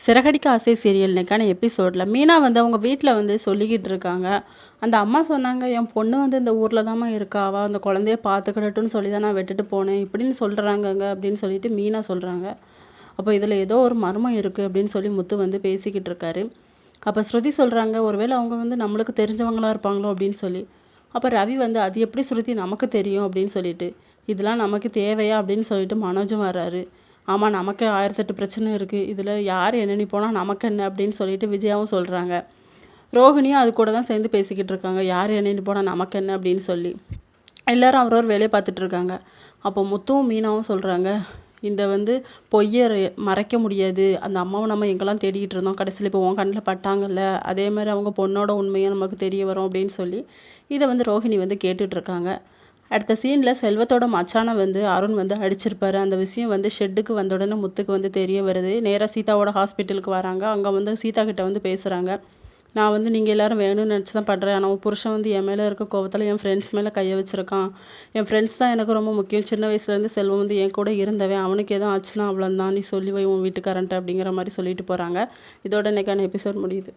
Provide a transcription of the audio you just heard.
சிறகடிக்க ஆசை சீரியல் இன்னைக்கான எபிசோடில் மீனா வந்து அவங்க வீட்டில் வந்து சொல்லிக்கிட்டு இருக்காங்க. அந்த அம்மா சொன்னாங்க, என் பொண்ணு வந்து இந்த ஊரில் தாம்மா இருக்கா, அவள் அந்த குழந்தைய பார்த்துக்கிடட்டும்னு சொல்லி தான் நான் விட்டுட்டு போனேன் இப்படின்னு சொல்கிறாங்கங்க அப்படின்னு சொல்லிட்டு மீனா சொல்கிறாங்க. அப்போ இதில் ஏதோ ஒரு மர்மம் இருக்குது அப்படின்னு சொல்லி முத்து வந்து பேசிக்கிட்டு இருக்காரு. அப்போ ஸ்ருதி சொல்கிறாங்க, ஒருவேளை அவங்க வந்து நம்மளுக்கு தெரிஞ்சவங்களா இருப்பாங்களோ அப்படின்னு சொல்லி. அப்போ ரவி வந்து அது எப்படி ஸ்ருதி நமக்கு தெரியும் அப்படின்னு சொல்லிட்டு, இதெல்லாம் நமக்கு தேவையா அப்படின்னு சொல்லிட்டு மனோஜும் வர்றாரு. ஆமாம், நமக்கு 1008 பிரச்சனை இருக்குது, இதில் யார் என்னென்னு போனால் நமக்கு என்ன அப்படின்னு சொல்லிட்டு விஜயாவும் சொல்கிறாங்க. ரோஹிணியும் அது கூட தான் சேர்ந்து பேசிக்கிட்டு இருக்காங்க, யார் என்னென்னு போனால் நமக்கு என்ன அப்படின்னு சொல்லி. எல்லோரும் அவரவர் வேலையை பார்த்துட்டு இருக்காங்க. அப்போ முத்துவும் மீனாவும் சொல்கிறாங்க, இந்த வந்து பொய்யை மறைக்க முடியாது, அந்த அம்மாவை நம்ம எங்கெல்லாம் தேடிக்கிட்டு இருந்தோம், கடைசியில் இப்போ உன் கண்ணில் பட்டாங்கல்ல, அதே மாதிரி அவங்க பொண்ணோட உண்மையை நமக்கு தெரிய வரும் அப்படின்னு சொல்லி இதை வந்து ரோஹிணி வந்து கேட்டுட்ருக்காங்க. அடுத்த சீனில் செல்வத்தோட மச்சானை வந்து அருண் வந்து அடிச்சிருப்பாரு. அந்த விஷயம் வந்து ஷெட்டுக்கு வந்த உடனே முத்துக்கு வந்து தெரிய வருது. நேராக சீதாவோட ஹாஸ்பிட்டலுக்கு வராங்க. அங்கே வந்து சீதா கிட்ட வந்து பேசுகிறாங்க. நான் வந்து நீங்கள் எல்லோரும் வேணும்னு நினச்சி தான் பண்ணுறேன், ஆனால் உன் புருஷன் வந்து என் மேலே இருக்க கோவத்தில் என் ஃப்ரெண்ட்ஸ் மேலே கையை வச்சுருக்கான். என் ஃப்ரெண்ட்ஸ் தான் எனக்கு ரொம்ப முக்கியம், சின்ன வயசுலேருந்து செல்வம் வந்து என் கூட இருந்தவன், அவனுக்கு எதுவும் ஆச்சுன்னா அவ்வளோந்தான், நீ சொல்லி வை உன் வீட்டுக்காரன்ட்ட அப்படிங்கிற மாதிரி சொல்லிட்டு போகிறாங்க. இதோட இன்னைக்கான எபிசோட் முடியுது.